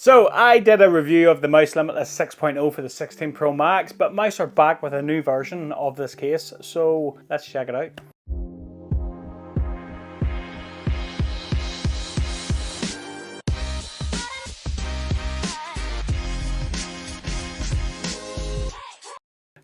So I did a review of the Mous Limitless 6.0 for the 16 Pro Max, but Mous are back with a new version of this case, so let's check it out.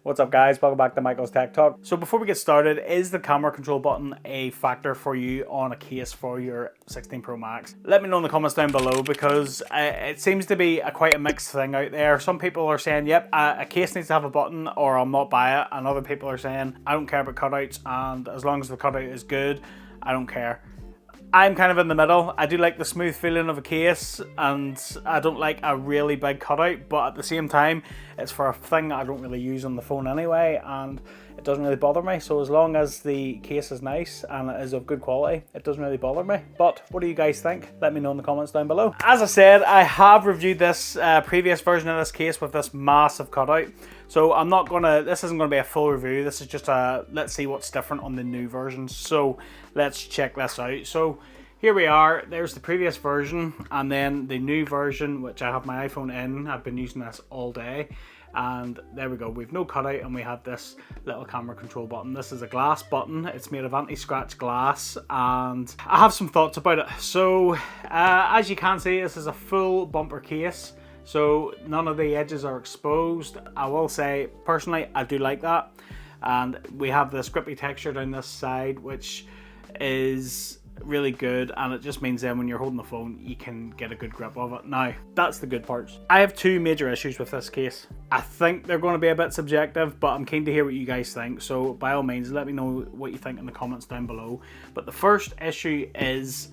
What's up guys, welcome back to Michael's Tech Talk. So before we get started, is the camera control button a factor for you on a case for your 16 Pro Max? Let me know in the comments down below, because it seems to be quite a mixed thing out there. Some people are saying, yep, a case needs to have a button or I'll not buy it. And other people are saying, I don't care about cutouts, and as long as the cutout is good, I don't care. I'm kind of in the middle. I do like the smooth feeling of a case, and I don't like a really big cutout, but at the same time, it's for a thing I don't really use on the phone anyway, and it doesn't really bother me. So as long as the case is nice and it is of good quality, it doesn't really bother me. But what do you guys think? Let me know in the comments down below. As I said, I have reviewed this previous version of this case with this massive cutout. So this isn't gonna be a full review. This is just let's see what's different on the new version. So let's check this out. So here we are, there's the previous version, and then the new version, which I have my iPhone in. I've been using this all day. And there we go, we've no cutout, and we have this little camera control button. This is a glass button. It's made of anti-scratch glass, and I have some thoughts about it. So as you can see, this is a full bumper case, so none of the edges are exposed. I will say, personally, I do like that. And we have this grippy texture down this side, which is really good, and it just means then when you're holding the phone you can get a good grip of it. Now that's the good parts. I have two major issues with this case. I think they're going to be a bit subjective, but I'm keen to hear what you guys think, so by all means let me know what you think in the comments down below. But the first issue is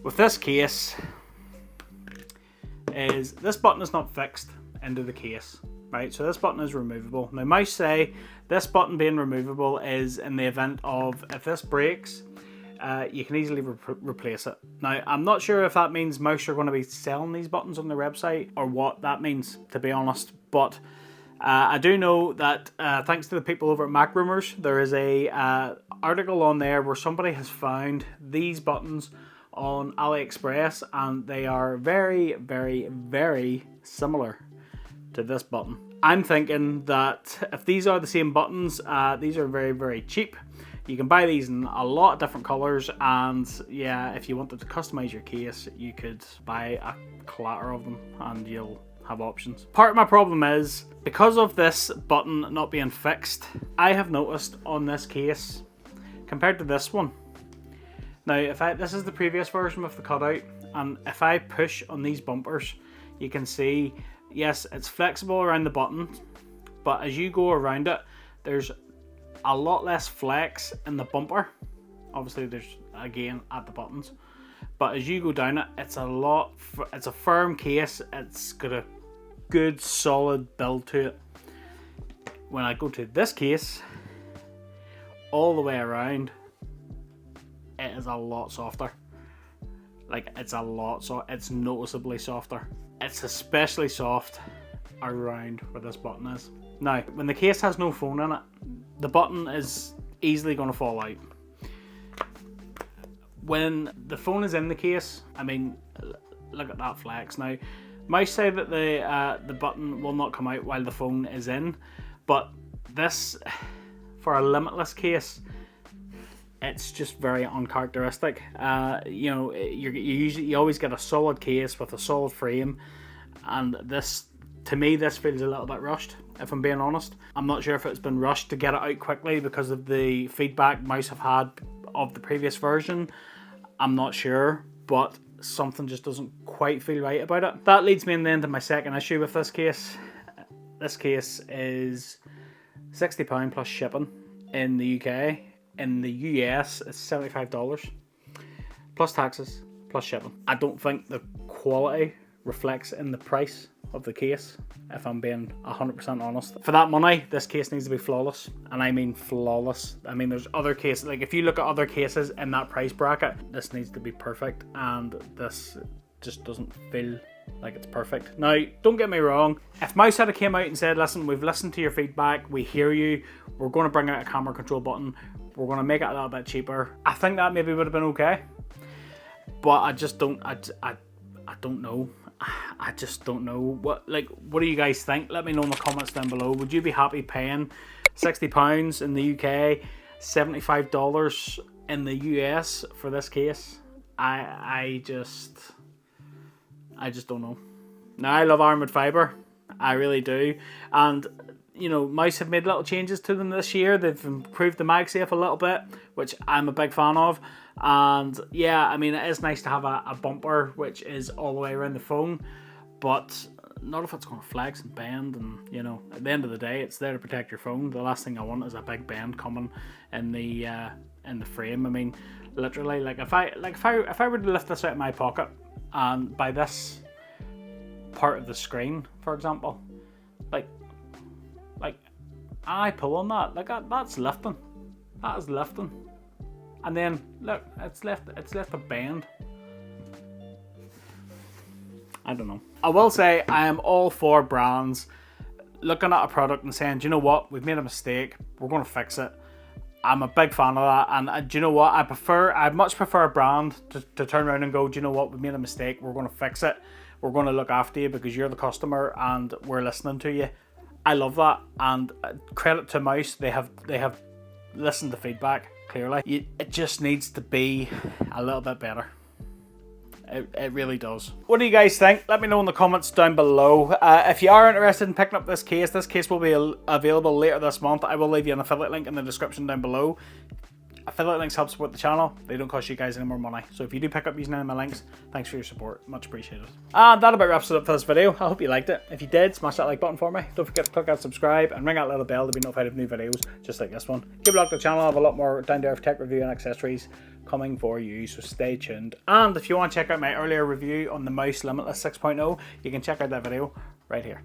with this case is this button is not fixed into the case, right? So this button is removable. Now Mous say this button being removable is in the event of if this breaks, you can easily replace it. Now, I'm not sure if that means Mous are going to be selling these buttons on their website or what that means, to be honest. But I do know that thanks to the people over at Mac Rumors, there is a article on there where somebody has found these buttons on AliExpress, and they are very, very, very similar to this button. I'm thinking that if these are the same buttons, these are very, very cheap. You can buy these in a lot of different colors, and yeah, if you wanted to customize your case, you could buy a clatter of them and you'll have options. Part of my problem is, because of this button not being fixed, I have noticed on this case, compared to this one, now this is the previous version with the cutout, and if I push on these bumpers, you can see, yes, it's flexible around the button, but as you go around it, there's a lot less flex in the bumper. Obviously there's again at the buttons, but as you go down it, it's a firm case. It's got a good solid build to it. When I go to this case, all the way around, it is a lot softer. Like, it's noticeably softer. It's especially soft around where this button is. Now, when the case has no phone in it, the button is easily going to fall out. When the phone is in the case, I mean, look at that flex. Now, Mous say that the button will not come out while the phone is in, but this, for a Limitless case, it's just very uncharacteristic. You know, you always get a solid case with a solid frame, and this, to me, this feels a little bit rushed, if I'm being honest. I'm not sure if it's been rushed to get it out quickly because of the feedback Mous have had of the previous version. I'm not sure, but something just doesn't quite feel right about it. That leads me then to my second issue with this case. This case is £60 plus shipping in the UK. In the US, it's $75 plus taxes plus shipping. I don't think the quality reflects in the price of the case, if I'm being 100% honest. For that money, this case needs to be flawless, and I mean flawless. I mean, there's other cases, like if you look at other cases in that price bracket, this needs to be perfect, and this just doesn't feel like it's perfect. Now, don't get me wrong, if Mous had came out and said, listen, we've listened to your feedback, we hear you, we're going to bring out a camera control button, we're going to make it a little bit cheaper, I think that maybe would have been okay. But I just don't, I don't know. I just don't know. What do you guys think? Let me know in the comments down below. Would you be happy paying £60 in the UK, $75 in the US for this case? I just don't know. Now, I love Armoured Fibre. I really do. And, you know, Mous have made little changes to them this year. They've improved the MagSafe a little bit, which I'm a big fan of. And, yeah, I mean, it is nice to have a bumper which is all the way around the phone. But not if it's going to flex and bend. And, you know, at the end of the day, it's there to protect your phone. The last thing I want is a big bend coming in the frame. I mean, literally, like if I were to lift this out of my pocket, and by this part of the screen, for example, like I pull on that, like that's lifting. That is lifting. And then look, it's left a bend. I don't know. I will say I am all for brands looking at a product and saying, do you know what, we've made a mistake, we're going to fix it. I'm a big fan of that, and do you know what, I'd much prefer a brand to turn around and go, do you know what, we made a mistake, we're going to fix it, we're going to look after you because you're the customer and we're listening to you. I love that, and credit to Mous, they have listened to feedback, clearly. It just needs to be a little bit better. It really does. What do you guys think? Let me know in the comments down below. If you are interested in picking up this case will be available later this month. I will leave you an affiliate link in the description down below. Affiliate links help support the channel. They don't cost you guys any more money. So if you do pick up using any of my links, thanks for your support. Much appreciated. And that about wraps it up for this video. I hope you liked it. If you did, smash that like button for me. Don't forget to click that subscribe and ring that little bell to be notified of new videos just like this one. Keep a look at the channel. I have a lot more down-to-earth tech review and accessories coming for you, so stay tuned. And if you want to check out my earlier review on the Mous Limitless 6.0, you can check out that video right here.